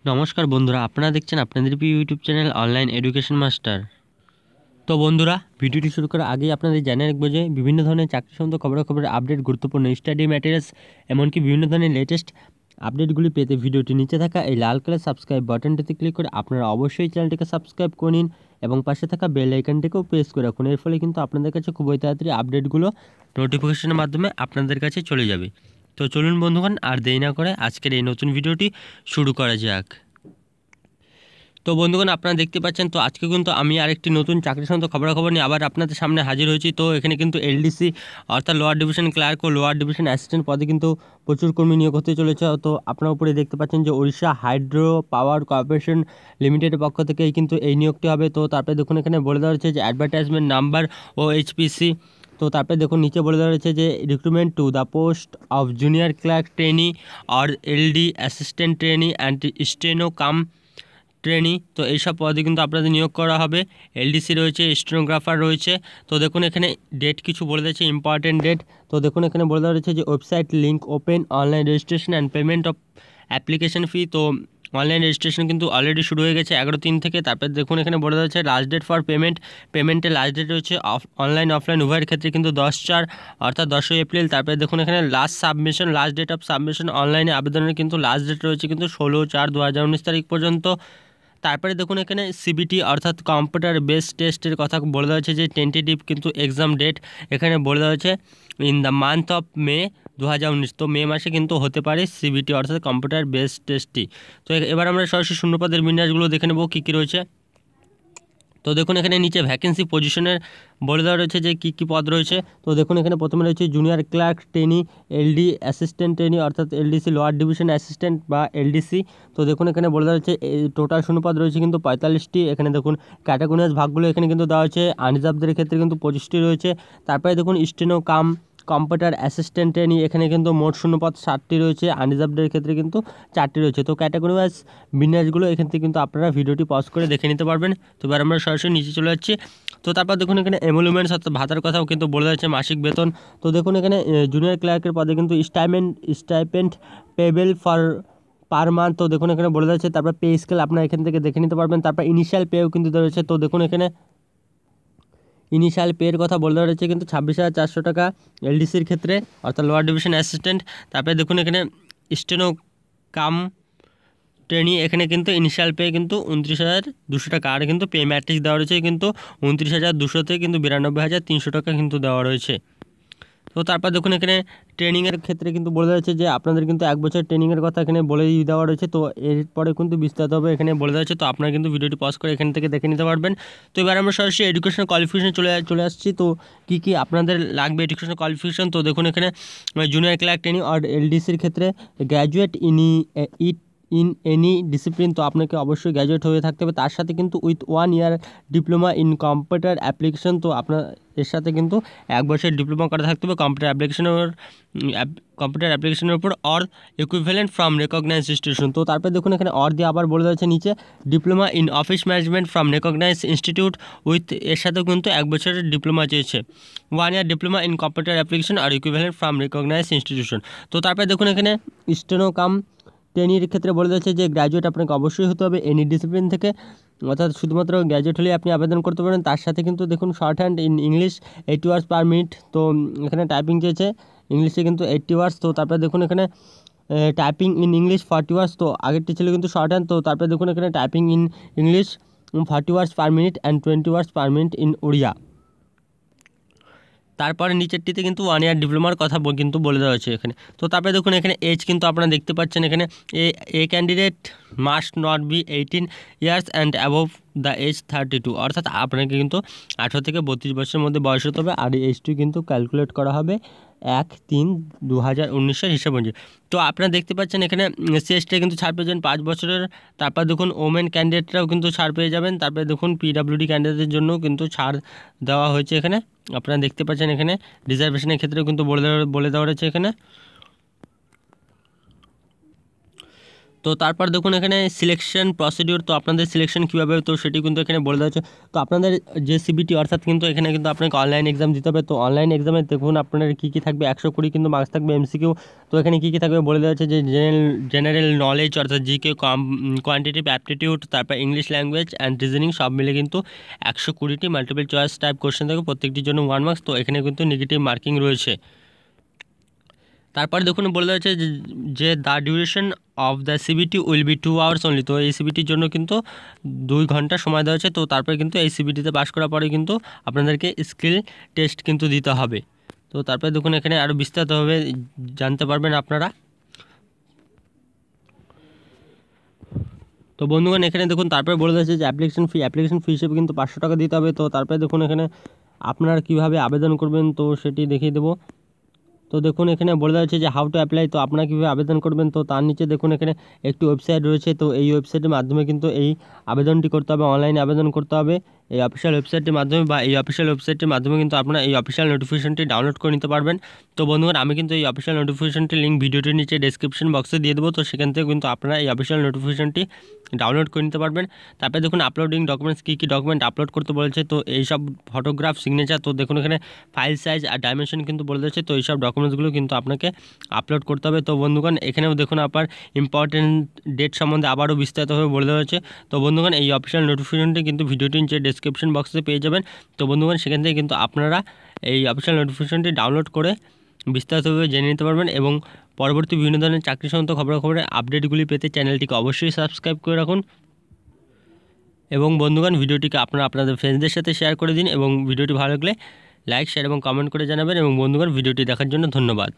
নমস্কার বন্ধুরা, আপনারা দেখছেন আপনাদের প্রিয় YouTube channel online education master. তো বন্ধুরা, ভিডিওটি শুরু করার আগেই আপনাদের জানিয়ে রাখবো যে বিভিন্ন ধরনের চাকরি সম্বন্ধে খবরাখবরের আপডেট, গুরুত্বপূর্ণ স্টাডি ম্যাটেরিয়ালস, এমনকি বিভিন্ন ধরনের লেটেস্ট আপডেটগুলি পেতে ভিডিওটি নিচে থাকা এই লাল কালার সাবস্ক্রাইব বাটনটিতে ক্লিক করে আপনারা অবশ্যই চ্যানেলটিকে সাবস্ক্রাইব করে নিন এবং পাশে থাকা বেল আইকনটিকেও প্রেস করে রাখুন। এর ফলে কিন্তু আপনাদের কাছে খুবই তাড়াতাড়ি আপডেটগুলো নোটিফিকেশনের মাধ্যমে আপনাদের কাছে চলে যাবে। তো চলুন বন্ধুগণ, আর দেরি না করে আজকের এই নতুন ভিডিওটি শুরু করা যাক। তো বন্ধুগণ, আপনারা দেখতে পাচ্ছেন, তো আজকে কিন্তু আমি আরেকটি নতুন চাকরি সংক্রান্ত খবরাখবর নিয়ে আবার আপনাদের সামনে হাজির হয়েছি। তো এখানে কিন্তু এলডিসি অর্থাৎ লোয়ার ডিভিশন ক্লার্ক ও লোয়ার ডিভিশন অ্যাসিস্ট্যান্ট পদে কিন্তু প্রচুর কর্মী নিয়োগ হতে চলেছে। তো আপনার উপরে দেখতে পাচ্ছেন যে ওড়িশা হাইড্রো পাওয়ার কর্পোরেশন লিমিটেডের পক্ষ থেকে কিন্তু এই নিয়োগটি হবে। তো তারপরে দেখুন এখানে বলে দেওয়া হচ্ছে যে অ্যাডভার্টাইজমেন্ট নাম্বার ও এইচপিসি। তো তারপরে দেখুন নিচে বলে দেওয়া রয়েছে যে recruitment to the post of junior clerk trainee আর LD assistant trainee and steno cum trainee. তো এইসব পদে কিন্তু আপনাদের নিয়োগ করা হবে। এলডিসি রয়েছে, স্টেনোগ্রাফার রয়েছে। তো দেখুন এখানে ডেট কিছু বলে দিয়েছে, ইম্পর্টেন্ট ডেট। তো দেখুন এখানে বলে দেওয়া রয়েছে যে website link open, online registration and payment of application fee. তো অনলাইন রেজিস্ট্রেশন কিন্তু অলরেডি শুরু হয়ে গেছে 11/3 থেকে। তারপর দেখুন এখানে বলে দেওয়া হচ্ছে লাস্ট ডেট ফর পেমেন্টের লাস্ট ডেট রয়েছে অনলাইন অফলাইন উভয়ের ক্ষেত্রে কিন্তু 10/4 অর্থাৎ 10ই এপ্রিল। তারপরে দেখুন এখানে লাস্ট ডেট অফ সাবমিশন অনলাইনে আবেদনের কিন্তু লাস্ট ডেট রয়েছে কিন্তু 16/4/2019 তারিখ পর্যন্ত। তারপরে দেখুন এখানে সিবিটি অর্থাৎ কম্পিউটার বেসড টেস্টের কথা বলে দেওয়া হয়েছে যে টেন্টেটিভ কিন্তু এক্সাম ডেট এখানে বলে দেওয়া হয়েছে in the month of May 2019। তো মে মাসে কিন্তু হতে পারে সিবিটি অর্থাৎ কম্পিউটার বেসড টেস্টটি। তো এবার আমরা সরাসরি শূন্যপদের বিন্যাসগুলো দেখে নেব কী কী রয়েছে। তো দেখুন এখানে নিচে ভ্যাকেন্সি পজিশনের বলে দেওয়া রয়েছে যে কী কী পদ রয়েছে। তো দেখুন এখানে প্রথমে রয়েছে junior clerk trainee, এলডি assistant trainee অর্থাৎ এলডিসি লোয়ার ডিভিশন অ্যাসিস্ট্যান্ট বা এলডিসি। তো দেখুন এখানে বলে দেওয়া হচ্ছে টোটাল শূন্যপদ রয়েছে কিন্তু 45টি। এখানে দেখুন ক্যাটাগরিজ ভাগগুলো এখানে কিন্তু দেওয়া হচ্ছে। আনরিজার্ভদের ক্ষেত্রে কিন্তু 25টি রয়েছে। তারপরে দেখুন steno cum computer assistant trainee, এখানে কিন্তু মোট শূন্যপদ 60টি রয়েছে। আনরিজার্ভদের ক্ষেত্রে কিন্তু 4টি রয়েছে। তো ক্যাটাগরি ওয়াইজ বিন্যাসগুলো এখান থেকে কিন্তু আপনারা ভিডিওটি পজ করে দেখে নিতে পারবেন। তো এবার আমরা সরাসরি নিচে চলে যাচ্ছি। তো তারপর দেখুন এখানে এমুলমেন্টস অর্থাৎ ভাতার কথাও কিন্তু বলে যাচ্ছে, মাসিক বেতন। তো দেখুন এখানে জুনিয়র ক্লার্কের পদে কিন্তু stipend payable for per month. তো দেখুন এখানে বলে যাচ্ছে। তারপর পে স্কেল আপনারা এখান থেকে দেখে নিতে পারবেন। তারপর ইনিশিয়াল পেও কিন্তু রয়েছে। তো দেখুন এখানে ইনিশিয়াল পের কথা বলে দেওয়া রয়েছে কিন্তু 26,400 টাকা এলডিসির ক্ষেত্রে অর্থাৎ লোয়ার ডিভিশন অ্যাসিস্ট্যান্ট। তারপরে দেখুন এখানে স্টেনো কাম ট্রেনি, এখানে কিন্তু ইনিশিয়াল পে কিন্তু 29,200 টাকা। আর কিন্তু পে ম্যাট্রিক্স দেওয়া রয়েছে কিন্তু 29,200 থেকে কিন্তু 92,300 টাকা কিন্তু দেওয়া রয়েছে। তো তারপর দেখুন এখানে ট্রেনিংয়ের ক্ষেত্রে কিন্তু বলে দেওয়া হচ্ছে যে আপনাদের কিন্তু 1 বছর ট্রেনিংয়ের কথা এখানে বলেই দেওয়া রয়েছে। তো এরপরে কিন্তু বিস্তারিতভাবে এখানে বলে দেওয়া হচ্ছে। তো আপনারা কিন্তু ভিডিওটি পজ করে এখান থেকে দেখে নিতে পারবেন। তো এবার আমরা সরাসরি এডুকেশনাল কোয়ালিফিকেশন চলে আসছি। তো কী আপনাদের লাগবে এডুকেশনাল কোয়ালিফিকেশন। তো দেখুন এখানে জুনিয়র ক্লার্ক ট্রেনিং আর এলডিসির ক্ষেত্রে গ্র্যাজুয়েট ইন এনি ডিসিপ্লিন। তো আপনাকে অবশ্যই গ্র্যাজুয়েট হয়ে থাকতে হবে। তার সাথে কিন্তু with 1 year diploma in computer application. তো আপনার এর সাথে কিন্তু 1 বছরের ডিপ্লোমা করা থাকতে হবে কম্পিউটার অ্যাপ্লিকেশনের উপর or equivalent from recognise institution. তো তারপরে দেখুন এখানে অর দিয়ে আবার বলে দেওয়া নিচে diploma in office management from recognise institute with, এর সাথেও কিন্তু 1 বছরের ডিপ্লোমা চেয়েছে। 1 year diploma in computer application আর ইকুইভ্যালেন্ট ফ্রম রেকগনাইজ ইনস্টিটিউশন। তো তারপরে দেখুন এখানে স্টেনো কাম ট্রেনির ক্ষেত্রে বলে দিচ্ছে যে গ্র্যাজুয়েট আপনাকে অবশ্যই হতে হবে এনি ডিসিপ্লিন থেকে, অর্থাৎ শুধুমাত্র গ্র্যাজুয়েট হলে আপনি আবেদন করতে পারেন। তার সাথে কিন্তু দেখুন short hand in English 80 words per minute. তো এখানে টাইপিং চেয়েছে ইংলিশে কিন্তু 80 ওয়ার্ডস। তো তারপরে দেখুন এখানে টাইপিং ইন ইংলিশ 40 ওয়ার্ডস। তো আগেরটি ছিল কিন্তু শর্ট হ্যান্ড। তো তারপরে দেখুন এখানে typing in English 40 words per minute and 20 words per minute in Odia. তারপরে নিচেরটিতে কিন্তু 1 ইয়ার ডিপ্লোমার কথা কিন্তু বলে দেওয়া হয়েছে এখানে। তো তারপরে দেখুন এখানে এজ কিন্তু আপনারা দেখতে পাচ্ছেন এখানে a candidate must not be 18 years and above the age 32, অর্থাৎ আপনাকে কিন্তু 18 থেকে 32 বছরের মধ্যে বয়স হতে হবে। আর এই এজটি কিন্তু ক্যালকুলেট করা হবে 1/3/2019 হিসাব অনুযায়ী। তো আপনারা দেখতে পাচ্ছেন এখানে সিএসটি কিন্তু ছাড় পেয়ে যাবেন 5 বছরের। তারপর দেখুন ওমেন ক্যান্ডিডেটরাও কিন্তু ছাড় পেয়ে যাবেন। তারপরে দেখুন পিডাব্লিউডি ক্যান্ডিডেটের জন্য কিন্তু ছাড় দেওয়া হয়েছে এখানে। আপনারা দেখতে পাচ্ছেন এখানে রিজার্ভেশনের ক্ষেত্রেও কিন্তু বলে দেওয়া রয়েছে এখানে। তো তো তারপর দেখুন এখানে সিলেকশন প্রসিডিওর, তো আপনাদের সিলেকশন কীভাবে, তো সেটি কিন্তু এখানে বলে দেওয়া হচ্ছে। তো আপনাদের যে সিবিটি অর্থাৎ কিন্তু এখানে কিন্তু আপনাকে অনলাইন এক্সাম দিতে হবে। তো অনলাইন এক্সামে দেখুন আপনার কী কী থাকবে, 120 কিন্তু মার্কস থাকবে এমসিকিউ। তো এখানে কী কী থাকবে বলে দেওয়া হচ্ছে যে জেনারেল নলেজ অর্থাৎ জিকে, কোয়ান্টিটিভ অ্যাপটিটিউড, তারপর ইংলিশ ল্যাঙ্গুয়েজ অ্যান্ড রিজনিং সব মিলে কিন্তু 120টি মাল্টিপল চয়েস টাইপ কোশ্চেন থাকবে, প্রত্যেকটির জন্য 1 মার্কস। তো এখানে কিন্তু নেগেটিভ মার্কিং রয়েছে। তারপর দেখুন বলে দেওয়া হচ্ছে যে the duration of the CBT will be 2 hours only. তো এই সিবিটির জন্য কিন্তু 2 ঘন্টা সময় দেওয়া হচ্ছে। তো তারপরে কিন্তু এই সিবিটিতে পাস করার পরে কিন্তু আপনাদেরকে স্কিল টেস্ট কিন্তু দিতে হবে। তো তারপরে দেখুন এখানে আরও বিস্তারিতভাবে জানতে পারবেন আপনারা। তো বন্ধুগণ এখানে দেখুন তারপরে বলে দিয়েছে যে অ্যাপ্লিকেশন ফি হিসেবে কিন্তু 500 টাকা দিতে হবে। তো তারপরে দেখুন এখানে আপনারা কীভাবে আবেদন করবেন তো সেটি দেখিয়ে দেবো। তো দেখুন এখানে বলে দেওয়া হচ্ছে যে হাউ টু অ্যাপ্লাই, তো আপনারা কীভাবে আবেদন করবেন। তো তার নিচে দেখুন এখানে একটি ওয়েবসাইট রয়েছে। তো এই ওয়েবসাইটের মাধ্যমে কিন্তু এই আবেদনটি করতে হবে, অনলাইনে আবেদন করতে হবে এই অফিসিয়াল ওয়েবসাইটের মাধ্যমে, বা এই অফিসিয়াল ওয়েবসাইটের মাধ্যমে কিন্তু আপনারা এই অফিসিয়াল নোটিফিকেশনটি ডাউনলোড করে নিতে পারবেন। তো বন্ধুগণ আমি কিন্তু এই অফিসিয়াল নোটিফিকেশনটির লিঙ্ক ভিডিওটির নিচে ডেসক্রিপশন বক্সে দিয়ে দেবো। তো সেখান থেকে কিন্তু আপনারা এই অফিসিয়াল নোটিফিকেশনটি ডাউনলোড করে নিতে পারবেন। তারপরে দেখুন আপলোডিং ডকুমেন্টস, কী কী ডকুমেন্ট আপলোড করতে বলেছে। তো এইসব ফটোগ্রাফ, সিগনেচার, তো দেখুন এখানে ফাইল সাইজ আর ডাইমেনশন কিন্তু বলে দিয়েছে। তো এইসব ডকুমেন্টসগুলো কিন্তু আপনাকে আপলোড করতে হবে। তো বন্ধুগণ এখানেও দেখুন আপনার ইম্পর্টেন্ট ডেট সম্বন্ধে আবারও বিস্তারিতভাবে বলে দেওয়া হয়েছে। তো বন্ধুগণ এই অফিসিয়াল নোটিফিকেশনটি কিন্তু ভিডিওটির নিচে ডেসক্রিপশন বক্সে পেয়ে যাবেন। তো বন্ধুগণ সেখান থেকে কিন্তু আপনারা এই অফিসিয়াল নোটিফিকেশনটি ডাউনলোড করে বিস্তারিতভাবে জেনে নিতে পারবেন, এবং পরবর্তী বিভিন্ন ধরনের চাকরি সংক্রান্ত খবরাখবরের আপডেটগুলি পেতে চ্যানেলটিকে অবশ্যই সাবস্ক্রাইব করে রাখুন। এবং বন্ধুগণ ভিডিওটিকে আপনারা আপনাদের ফ্রেন্ডসদের সাথে শেয়ার করে দিন, এবং ভিডিওটি ভালো লাগলে লাইক, শেয়ার এবং কমেন্ট করে জানাবেন। এবং বন্ধুগণ ভিডিওটি দেখার জন্য ধন্যবাদ।